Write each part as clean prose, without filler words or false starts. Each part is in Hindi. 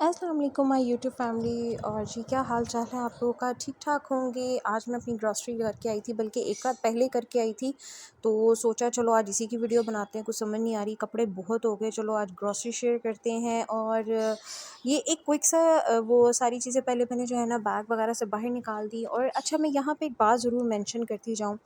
अस्सलाम वालेकुम माय यूट्यूब फैमिली। और जी क्या हाल चाल है आप लोगों का? ठीक ठाक होंगे। आज मैं अपनी ग्रॉसरी करके आई थी, बल्कि एक रात पहले करके आई थी। तो सोचा चलो आज इसी की वीडियो बनाते हैं। कुछ समझ नहीं आ रही, कपड़े बहुत हो गए, चलो आज ग्रॉसरी शेयर करते हैं। और ये एक क्विक सा वो सारी चीज़ें पहले मैंने जो है ना बैग वगैरह से बाहर निकाल दी। और अच्छा, मैं यहाँ पे एक बात ज़रूर मेंशन करती जाऊँ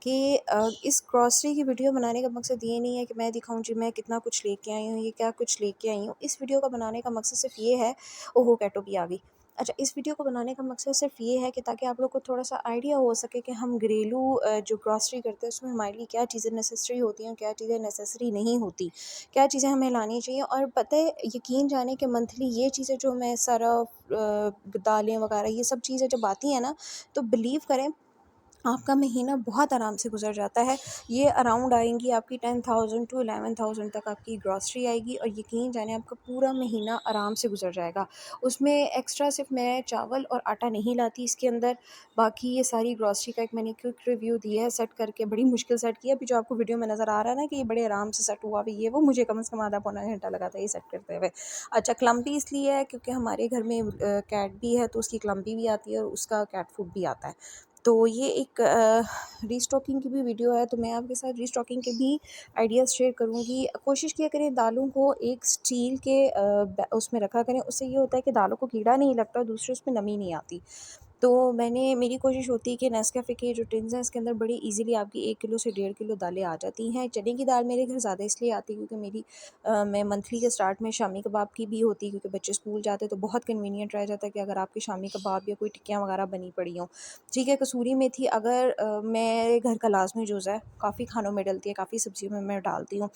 कि इस ग्रॉसरी की वीडियो बनाने का मकसद ये नहीं है कि मैं दिखाऊं जी मैं कितना कुछ लेके आई हूँ, ये क्या कुछ लेके आई हूँ। इस वीडियो को बनाने का मकसद सिर्फ ये है। ओहो, कैटो भी आ गई। अच्छा, इस वीडियो को बनाने का मकसद सिर्फ ये है कि ताकि आप लोग को थोड़ा सा आइडिया हो सके कि हम घरेलू जो ग्रॉसरी करते हैं उसमें हमारे लिए क्या चीज़ें नेसेसरी होती हैं, क्या चीज़ें नेसेसरी नहीं होती, क्या चीज़ें हमें लानी चाहिए। और पता है, यकीन जाने कि मंथली ये चीज़ें जो मैं सरफ दालें वगैरह ये सब चीज़ें जब आती हैं ना, तो बिलीव करें आपका महीना बहुत आराम से गुज़र जाता है। ये अराउंड आएँगी आपकी 10,000 टू 11,000 तक आपकी ग्रॉसरी आएगी, और यकीन जाने आपका पूरा महीना आराम से गुज़र जाएगा। उसमें एक्स्ट्रा सिर्फ मैं चावल और आटा नहीं लाती इसके अंदर। बाकी ये सारी ग्रॉसरी का एक मैंने क्विक रिव्यू दिया है सेट करके, बड़ी मुश्किल सेट किया। अभी जो आपको वीडियो में नज़र आ रहा है ना कि ये बड़े आराम से सेट हुआ हुआ, ये वो मुझे कम से कम आधा पौना घंटा लगा था ये सेट करते हुए। अच्छा, क्लम्पी इसलिए है क्योंकि हमारे घर में कैट भी है, तो उसकी क्लम्पी भी आती है और उसका कैट फूड भी आता है। तो ये एक रीस्टॉकिंग की भी वीडियो है, तो मैं आपके साथ रीस्टॉकिंग के भी आइडियाज़ शेयर करूँगी। कोशिश किया करें दालों को एक स्टील के उसमें रखा करें, उससे ये होता है कि दालों को कीड़ा नहीं लगता और दूसरे उसमें नमी नहीं आती। तो मेरी कोशिश होती है कि नेस्कैफ़े के जो टिन्स हैं इसके अंदर बड़ी ईज़िली आपकी 1 किलो से 1.5 किलो दालें आ जाती हैं। चने की दाल मेरे घर ज़्यादा इसलिए आती है क्योंकि मैं मंथली के स्टार्ट में शामी कबाब की भी होती है, क्योंकि बच्चे स्कूल जाते हैं तो बहुत कन्वीनियंट रह जाता है कि अगर आपके शामी कबाब या कोई टिक्कियाँ वगैरह बनी पड़ी हों। ठीक है, कसूरी मेथी अगर मेरे घर का लाज़मी जुज़ है, काफ़ी खानों में डलती है, काफ़ी सब्ज़ियों में मैं डालती हूँ।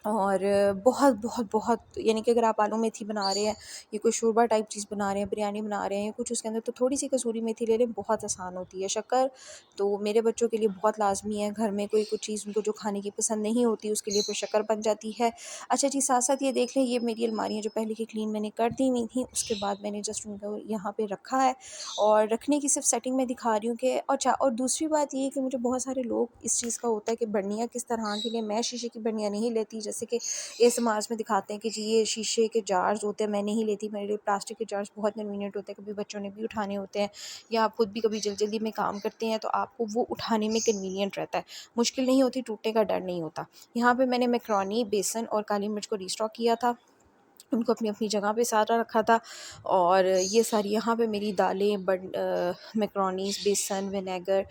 और बहुत बहुत बहुत यानी कि अगर आप आलू मेथी बना रहे हैं, या कोई शोरबा टाइप चीज़ बना रहे हैं, बिरयानी बना रहे हैं या कुछ उसके अंदर, तो थोड़ी सी कसूरी मेथी ले लें, बहुत आसान होती है। शक्कर तो मेरे बच्चों के लिए बहुत लाजमी है। घर में कोई कुछ चीज़ उनको जो खाने की पसंद नहीं होती उसके लिए फिर शक्कर बन जाती है। अच्छा जी, साथ साथ ये देख लें, ये मेरी अलमारियाँ जो पहले की क्लीन मैंने कर दी हुई थी, उसके बाद मैंने जस्ट उनको यहाँ पे रखा है। और रखने की सिर्फ सेटिंग में दिखा रही हूँ कि अच्छा। और दूसरी बात ये है कि मुझे बहुत सारे लोग इस चीज़ का होता है कि बर्नियाँ किस तरह के लिए, मैं शीशे की बर्नियाँ नहीं लेती। जैसे कि ये समाज में दिखाते हैं कि जी ये शीशे के जार्स होते हैं, मैं नहीं लेती। मेरे लिए प्लास्टिक के जार्स बहुत कन्वीनियंट होते हैं, कभी बच्चों ने भी उठाने होते हैं या आप खुद भी कभी जल्दी जल्दी में काम करते हैं तो आपको वो उठाने में कन्वीनियंट रहता है, मुश्किल नहीं होती, टूटने का डर नहीं होता। यहाँ पे मैंने मैक्रोनी, बेसन और काली मिर्च को रीस्टॉक किया था, उनको अपनी अपनी जगह पे सारा रखा था। और ये सारी यहाँ पे मेरी दालें, मैक्रोनीस, बेसन, vinegar,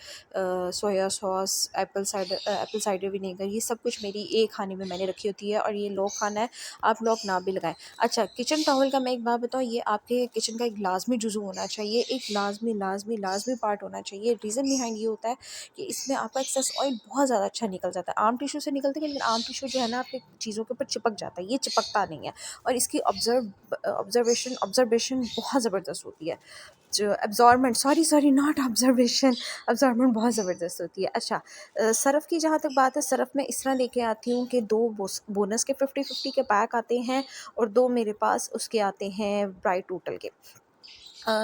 soya sauce, Apple cider vinegar, ये सब कुछ मेरी एक खाने में मैंने रखी होती है। और ये लोग खाना है, आप लोग ना भी लगाएं। अच्छा, किचन टॉवल का मैं एक बात बताऊँ, ये आपके किचन का एक लाजमी जुज़ू होना चाहिए, एक लाजमी लाजमी लाजमी पार्ट होना चाहिए। रीज़न बिहाइंड ये होता है कि इसमें आपका एक्सेस ऑयल बहुत ज़्यादा अच्छा निकल जाता है। आम टिश्यू से निकलता है, लेकिन आम टिश्यू जो है ना आपके चीज़ों के ऊपर चिपक जाता है, ये चिपकता नहीं है। और इसकी ऑब्जर्वेशन बहुत ज़बरदस्त होती है। जो एब्जॉर्बमेंट, सॉरी सॉरी नॉट ऑब्जर्वेशन, एब्जॉर्बमेंट बहुत ज़बरदस्त होती है। अच्छा, सरफ़ की जहाँ तक बात है, सरफ़ मैं इस तरह लेके आती हूँ कि 2 बोनस के 50-50 के पैक आते हैं और 2 मेरे पास उसके आते हैं ब्राइट टोटल के।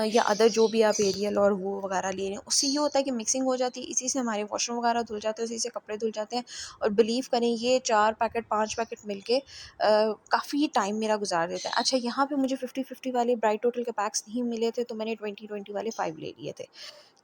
या अदर जो भी आप एरियल और वो वगैरह ले रहे हैं, उससे ये होता है कि मिक्सिंग हो जाती है, इसी से हमारे वॉशरूम वगैरह धुल जाते हैं, इसी से कपड़े धुल जाते हैं। और बिलीव करें, ये 4 पैकेट 5 पैकेट मिलके काफ़ी टाइम मेरा गुजार देता है। अच्छा, यहाँ पे मुझे 50-50 वाले ब्राइट टोटल के पैक्स नहीं मिले थे, तो मैंने 20-20 वाले 5 ले लिए थे।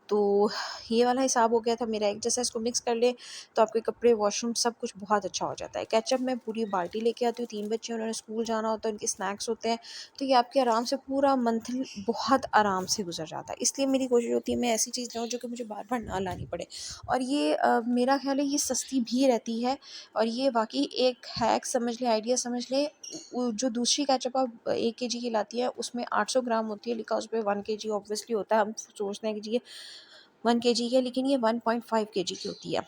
तो ये वाला हिसाब हो गया था मेरा। एक जैसा इसको मिक्स कर लें तो आपके कपड़े, वॉशरूम सब कुछ बहुत अच्छा हो जाता है। केचअप मैं पूरी बाल्टी लेके आती हूँ, 3 बच्चे उन्होंने स्कूल जाना होता है, उनके स्नैक्स होते हैं, तो ये आपके आराम से पूरा मंथ बहुत आराम से गुजर जाता है। इसलिए मेरी कोशिश होती है मैं ऐसी चीज़ लाऊँ जो कि मुझे बार बार ना लानी पड़े। और ये मेरा ख्याल है ये सस्ती भी रहती है। और ये वाकई एक हैक समझ लें, आइडिया समझ लें। जो दूसरी केचअप आप 1 kg की लाती है उसमें 800 ग्राम होती है, लिखा उस पर 1 kg ऑब्वियसली होता है। हम सोचते हैं कि जी ये 1 kg की है, लेकिन ये 1.5 kg की होती है।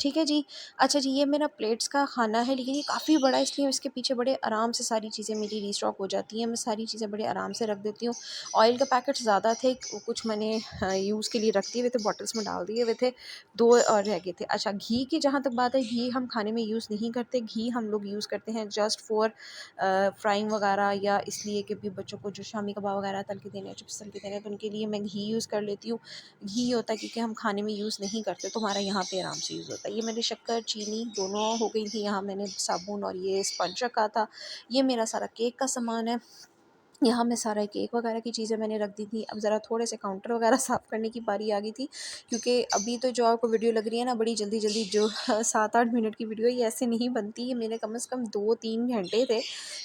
ठीक है जी। अच्छा जी, ये मेरा प्लेट्स का खाना है, लेकिन ये काफ़ी बड़ा है, इसलिए इसके पीछे बड़े आराम से सारी चीज़ें मेरी रीस्टॉक हो जाती हैं। मैं सारी चीज़ें बड़े आराम से रख देती हूँ। ऑयल के पैकेट ज़्यादा थे, कुछ मैंने यूज़ के लिए रख दिए हुए थे, बॉटल्स में डाल दिए हुए थे, 2 और रह गए थे। अच्छा, घी की जहाँ तक बात है, घी हम खाने में यूज़ नहीं करते। घी हम लोग यूज़ करते हैं जस्ट फॉर फ्राइंग वगैरह, या इसलिए कि भी बच्चों को जो शामी कबाब वगैरह तल के देने हैं, चिप्स तल के देने हैं, तो उनके लिए मैं घी यूज़ कर लेती हूँ। घी होता है क्योंकि हम खाने में यूज़ नहीं करते, तो हमारा यहाँ पे आराम से यूज़ होता है। ये मेरी शक्कर, चीनी दोनों हो गई थी। यहाँ मैंने साबुन और ये स्पंज रखा था। ये मेरा सारा केक का सामान है। यहाँ मैं सारा केक वगैरह की चीज़ें मैंने रख दी थी। अब ज़रा थोड़े से काउंटर वगैरह साफ़ करने की बारी आ गई थी, क्योंकि अभी तो जो आपको वीडियो लग रही है ना बड़ी जल्दी-जल्दी, जो 7-8 मिनट की वीडियो ये ऐसे नहीं बनती। ये मेरे कम से कम 2-3 घंटे थे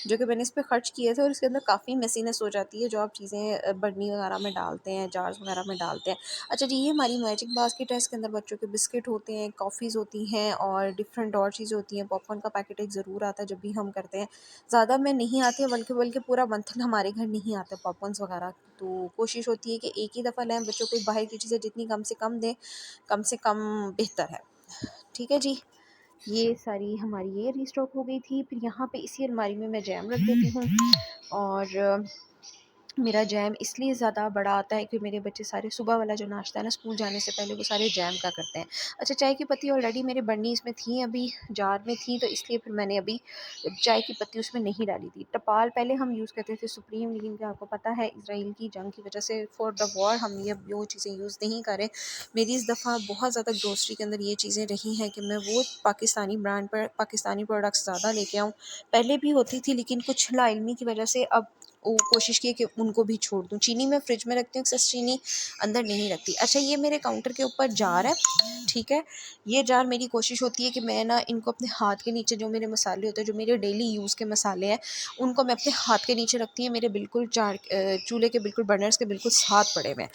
जो कि मैंने इस पे खर्च किए थे, और इसके अंदर काफ़ी मेसीनेस हो जाती है जो आप चीज़ें बर्नी वगैरह में डालते हैं, जार्स वगैरह में डालते हैं। अच्छा जी, ये हमारी मैजिक बास्केट है। इसके अंदर बच्चों के बिस्किट होते हैं, कॉफ़ीज़ होती हैं और डिफरेंट और चीज़ें होती हैं। पॉपकॉर्न का पैकेट एक ज़रूर आता है जब भी हम करते हैं। ज़्यादा में नहीं आती है, बल्कि बल्कि पूरा मंथ हमारे घर नहीं आता पॉपकॉर्न्स वगैरह। तो कोशिश होती है कि एक ही दफ़ा लाएँ, बच्चों को बाहर की चीज़ें जितनी कम से कम दें, कम से कम बेहतर है। ठीक है जी, ये सारी हमारी ये रीस्टॉक हो गई थी। फिर यहाँ पे इसी अलमारी में मैं जैम रख देती हूँ, और मेरा जैम इसलिए ज़्यादा बड़ा आता है कि मेरे बच्चे सारे सुबह वाला जो नाश्ता है ना स्कूल जाने से पहले, वो सारे जैम का करते हैं। अच्छा, चाय की पत्ती ऑलरेडी मेरे बर्नी इसमें थी, अभी जार में थी, तो इसलिए फिर मैंने अभी चाय की पत्ती उसमें नहीं डाली थी। टपाल पहले हम यूज़ करते थे सुप्रीम, लेकिन क्या आपको पता है इसराइल की जंग की वजह से फॉर द वॉर हम ये वो चीज़ें यूज़ नहीं करें। मेरी इस दफ़ा बहुत ज़्यादा ग्रोसरी के अंदर ये चीज़ें रही हैं कि मैं वो पाकिस्तानी ब्रांड पर पाकिस्तानी प्रोडक्ट्स ज़्यादा लेके आऊँ। पहले भी होती थी, लेकिन कुछ लाइलमी की वजह से अब वो कोशिश की है कि उनको भी छोड़ दूँ। चीनी मैं फ्रिज में रखती हूँ, एक्सेस चीनी अंदर नहीं रखती। अच्छा, ये मेरे काउंटर के ऊपर जार है, ठीक है। ये जार मेरी कोशिश होती है कि मैं ना इनको अपने हाथ के नीचे, जो मेरे मसाले होते हैं, जो मेरे डेली यूज़ के मसाले हैं, उनको मैं अपने हाथ के नीचे रखती हूँ। मेरे बिल्कुल चूल्हे के बिल्कुल बर्नर्स के बिल्कुल साथ पड़े हुए हैं।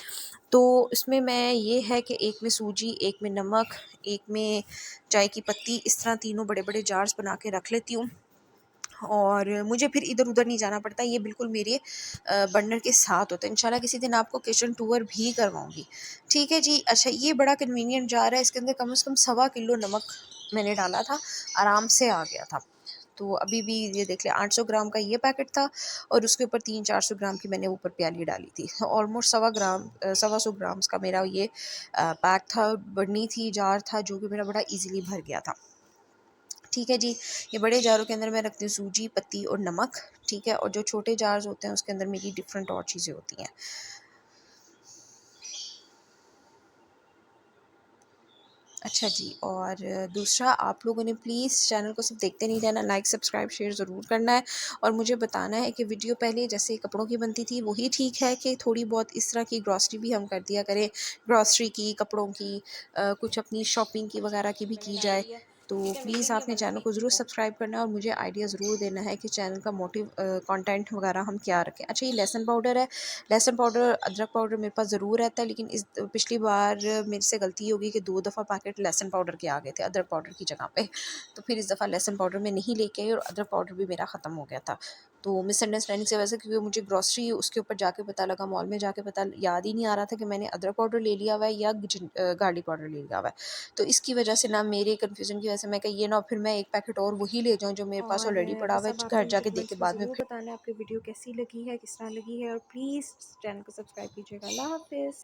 तो इसमें मैं ये है कि एक में सूजी, एक में नमक, एक में चाय की पत्ती, इस तरह तीनों बड़े-बड़े जार्स बना के रख लेती हूँ, और मुझे फिर इधर-उधर नहीं जाना पड़ता। ये बिल्कुल मेरे बर्नर के साथ होता है। इंशाल्लाह किसी दिन आपको किचन टूर भी करवाऊँगी। ठीक है जी। अच्छा, ये बड़ा कन्वीनिएंट जार है। इसके अंदर कम से कम सवा किलो नमक मैंने डाला था, आराम से आ गया था। तो अभी भी ये देख लें, 800 ग्राम का ये पैकेट था, और उसके ऊपर 300-400 ग्राम की मैंने ऊपर प्याली डाली थी। ऑलमोस्ट सवा सौ ग्राम्स का मेरा ये पैक था, बर्नी थी, जार था, जो कि मेरा बड़ा ईज़िली भर गया था। ठीक है जी। ये बड़े जारों के अंदर मैं रखती हूँ सूजी, पत्ती और नमक, ठीक है। और जो छोटे जार्स होते हैं उसके अंदर मेरी डिफरेंट और चीज़ें होती हैं। अच्छा जी, और दूसरा, आप लोगों ने प्लीज़ चैनल को सिर्फ देखते नहीं रहना, लाइक सब्सक्राइब शेयर ज़रूर करना है, और मुझे बताना है कि वीडियो पहले जैसे कपड़ों की बनती थी वही ठीक है, कि थोड़ी बहुत इस तरह की ग्रॉसरी भी हम कर दिया करें, ग्रॉसरी की, कपड़ों की, कुछ अपनी शॉपिंग की वगैरह की भी की जाए। तो प्लीज़ आपने चैनल को ज़रूर सब्सक्राइब करना है, और मुझे आइडिया ज़रूर देना है कि चैनल का मोटिव कंटेंट वगैरह हम क्या रखें। अच्छा, ये लहसुन पाउडर है। लहसुन पाउडर, अदरक पाउडर मेरे पास ज़रूर रहता है, लेकिन इस पिछली बार मेरे से गलती हो गई कि 2 दफ़ा पैकेट लहसुन पाउडर के आ गए थे अदरक पाउडर की जगह पे। तो फिर इस दफ़ा लहसुन पाउडर मैं नहीं लेके आई, और अदरक पाउडर भी मेरा ख़त्म हो गया था। तो मिसअंडरस्टैंडिंग से वजह से, क्योंकि मुझे ग्रॉसरी उसके ऊपर जाके पता लगा, मॉल में जाके पता, याद ही नहीं आ रहा था कि मैंने अदरक पाउडर ले लिया हुआ है या गार्लिक पाउडर ले लिया हुआ है। तो इसकी वजह से ना, मेरे कन्फ्यूज़न की वजह से, मैं कही ये ना फिर मैं एक पैकेट और वही ले जाऊँ जो मेरे पास और ऑलरेडी पड़ा हुआ बस है, अब आपने घर मुझे जाके देख के कमेंट्स में बाद में ज़रूर फिर बताना है आपकी वीडियो कैसी लगी है, किस तरह लगी है, और प्लीज़ चैनल को सब्सक्राइब कीजिएगा। अल्लाह हाफ़िज़।